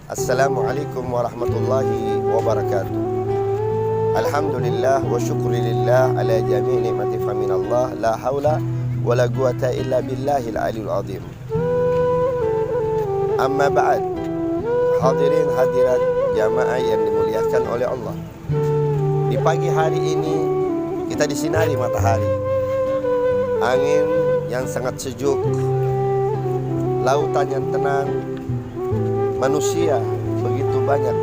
Assalamualaikum warahmatullahi wabarakatuh. Alhamdulillah wa syukurilillah ala jami' ni'mati faminallah. La hawla wa la quwata illa billahil aliyul azim. Amma ba'd. Hadirin hadirat jamaah yang dimuliakan oleh Allah. Di pagi hari ini kita disinari matahari, angin yang sangat sejuk, lautan yang tenang, manusia begitu banyak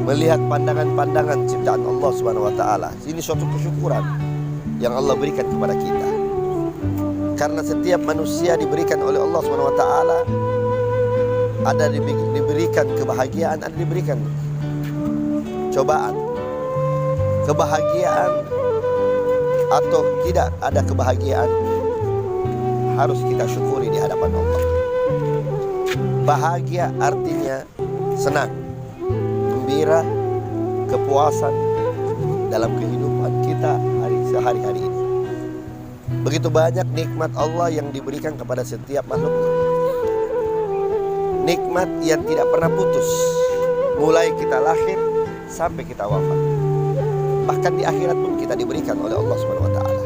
melihat pandangan-pandangan ciptaan Allah Subhanahu wa taala. Ini suatu kesyukuran yang Allah berikan kepada kita. Karena setiap manusia diberikan oleh Allah Subhanahu wa taala, ada diberikan kebahagiaan, ada diberikan cobaan. Kebahagiaan atau tidak ada kebahagiaan harus kita syukuri di hadapan Allah. Bahagia artinya senang, gembira, kepuasan dalam kehidupan kita sehari-hari ini. Begitu banyak nikmat Allah yang diberikan kepada setiap makhluknya. Nikmat yang tidak pernah putus, mulai kita lahir sampai kita wafat. Bahkan di akhirat pun kita diberikan oleh Allah Subhanahu wa taala.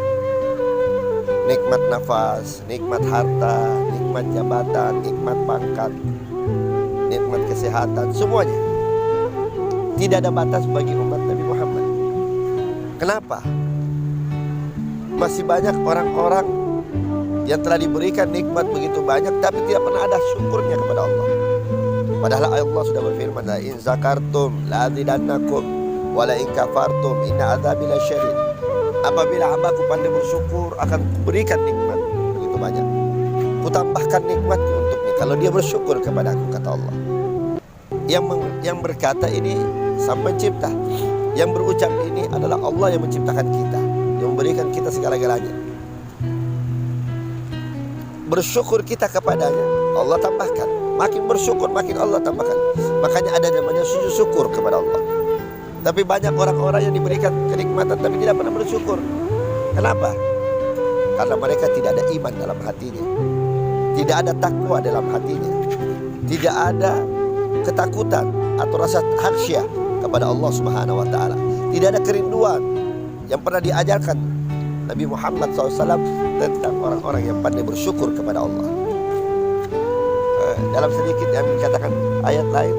Nikmat nafas, nikmat harta, nikmat jabatan, nikmat pangkat, nikmat kesehatan, semuanya. Tidak ada batas bagi umat Nabi Muhammad. Kenapa? Masih banyak orang-orang yang telah diberikan nikmat begitu banyak tapi tidak pernah ada syukurnya kepada Allah. Padahal Allah sudah berfirman, la in zakartum la azidannakum wa la in kafartum inna adzabi lasyadid. Apabila hambaku pandai bersyukur, akan kuberikan nikmat begitu banyak. Kutambahkan nikmatku untuknya kalau dia bersyukur kepada aku, kata Allah. Yang berkata ini Sang Pencipta. Yang berucap ini adalah Allah yang menciptakan kita, yang memberikan kita segala-galanya. Bersyukur kita kepadanya, Allah tambahkan. Makin bersyukur, makin Allah tambahkan. Makanya ada namanya sujud syukur kepada Allah. Tapi banyak orang-orang yang diberikan kenikmatan tapi tidak pernah bersyukur. Kenapa? Karena mereka tidak ada iman dalam hatinya, tidak ada takwa dalam hatinya, tidak ada ketakutan atau rasa khasyah kepada Allah Subhanahu wa taala. Tidak ada kerinduan yang pernah diajarkan Nabi Muhammad SAW tentang orang-orang yang pandai bersyukur kepada Allah. Dalam sedikit yang dikatakan ayat lain,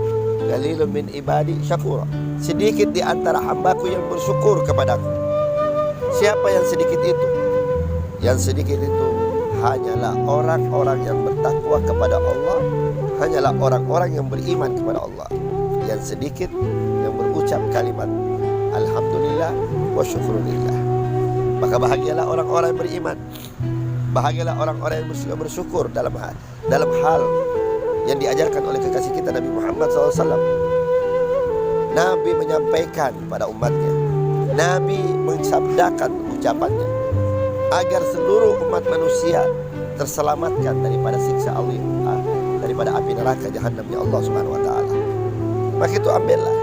qalilun min ibadi syakura. Sedikit di antara hambaku yang bersyukur kepadaku. Siapa yang sedikit itu? Yang sedikit itu hanyalah orang-orang yang bertakwa kepada Allah, hanyalah orang-orang yang beriman kepada Allah. Yang sedikit yang berucap kalimat alhamdulillah wa syukurillah. Maka bahagialah orang-orang yang beriman. Bahagialah orang-orang yang bersyukur dalam hal yang diajarkan oleh kekasih kita Nabi Muhammad SAW. Nabi menyampaikan pada umatnya, Nabi mensabdakan ucapannya agar seluruh umat manusia terselamatkan daripada siksa Allah, daripada api neraka jahanamnya Allah Subhanahu wa taala. Maka itu ambillah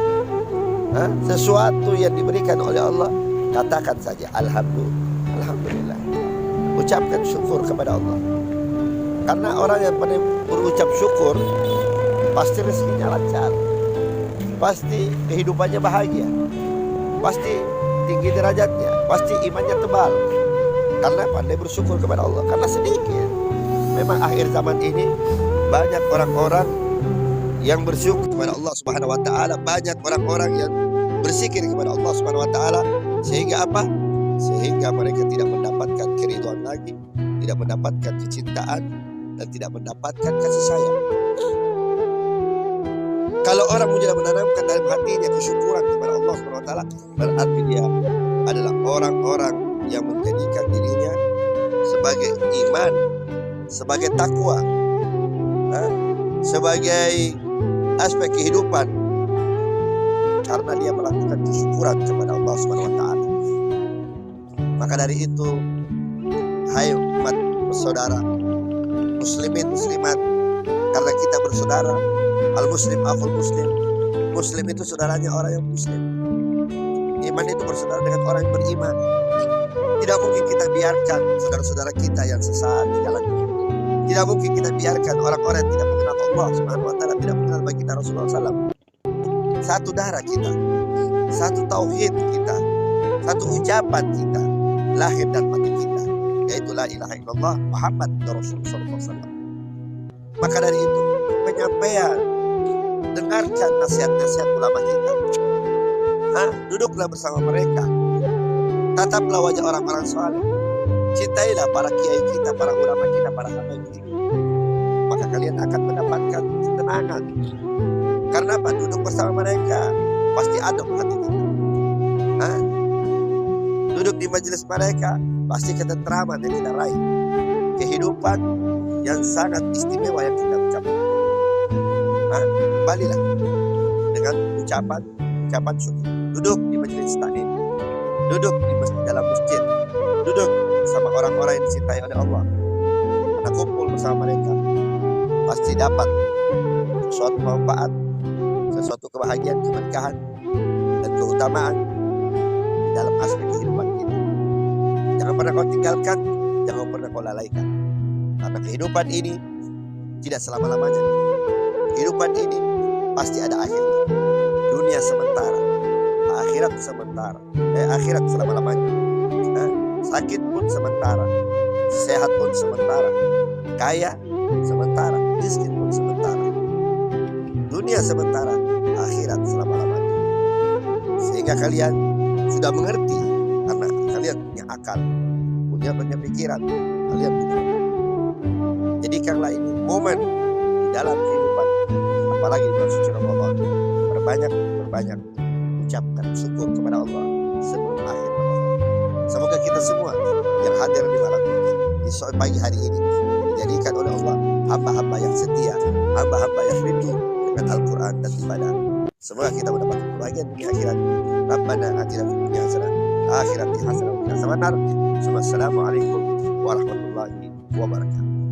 sesuatu yang diberikan oleh Allah, katakan saja alhamdulillah. Ucapkan syukur kepada Allah. Karena orang yang pandai berucap syukur pasti rezekinya lancar, pasti kehidupannya bahagia, pasti tinggi derajatnya, pasti imannya tebal. Karena pandai bersyukur kepada Allah. Karena sedikit, memang akhir zaman ini banyak orang-orang yang bersyukur kepada Allah Subhanahu wa taala, banyak orang-orang yang berzikir kepada Allah Subhanahu wa taala. Sehingga apa? Sehingga mereka tidak mendapatkan keridhaan lagi, tidak mendapatkan kecintaan, dan tidak mendapatkan kasih sayang. Kalau orang tidak menanamkan dalam hatinya kesyukuran kepada Allah Subhanahu wa taala, berarti dia adalah orang-orang yang menjadikan dirinya sebagai iman, sebagai takwa, sebagai aspek kehidupan, karena dia melakukan kesyukuran kepada Allah Subhanahu wa taala. Maka dari itu, hai umat bersaudara, muslimin muslimat, karena kita bersaudara, al-muslim akhul muslim. Muslim itu saudaranya orang yang muslim. Iman itu bersaudara dengan orang yang beriman. Tidak mungkin kita biarkan saudara-saudara kita yang sesat di jalan Tidak mungkin kita biarkan orang-orang yang tidak mengenal Allah Subhanahu wa taala, tidak mengenal baginda Rasulullah SAW. Satu darah kita, satu tauhid kita, satu ucapan kita, lahir dan mati kita, yaitu la ilaha illallah Muhammad Rasulullah SAW. Maka dari itu, penyampaian, dengarkan nasihat-nasihat ulama kita. Duduklah bersama mereka, tataplah wajah orang-orang saleh, cintailah para kiai kita, para ulama kita, para habaib kita. Maka kalian akan mendapatkan ketenangan. Karena apa? Duduk bersama mereka pasti adem hati kita. Duduk di majelis mereka pasti ketentraman yang kita raih, kehidupan yang sangat istimewa yang kita ucapkan. Kembalilah dengan ucapan syukur. Duduk di majelis taklim, duduk di dalam masjid, duduk bersama orang-orang yang dicintai oleh Allah. Karena kumpul bersama mereka pasti dapat sesuatu manfaat, sesuatu kebahagiaan, keberkahan, dan keutamaan di dalam aspek kehidupan kita. Jangan pernah kau tinggalkan, jangan pernah kau lalaikan. Karena kehidupan ini tidak selama-lamanya. Kehidupan ini pasti ada akhirnya. Dunia sementara, akhirat sementara. Akhirat selama-lamanya. Sakit pun sementara, sehat pun sementara, kaya sementara, miskin pun sementara. Dunia sementara, akhirat selama-lamanya. Sehingga kalian sudah mengerti, karena kalian punya akal, punya pikiran, kalian punya. Jadikanlah ini momen di dalam kehidupan, apalagi di bulan suci Ramadan. Berbanyak ucapkan syukur kepada Allah sebelum akhir Ramadan. Semoga kita semua yang hadir di malam ini, di sore pagi hari ini, dijadikan oleh Allah hamba-hamba yang setia, hamba-hamba yang rindu dengan Al-Quran dan ibadah. Semoga kita mendapatkan kebahagiaan dunia akhirat. Rabbana atina fid dunya hasanah, akhirati hasanah wa qina adzabannar. Wassalamualaikum warahmatullahi wabarakatuh.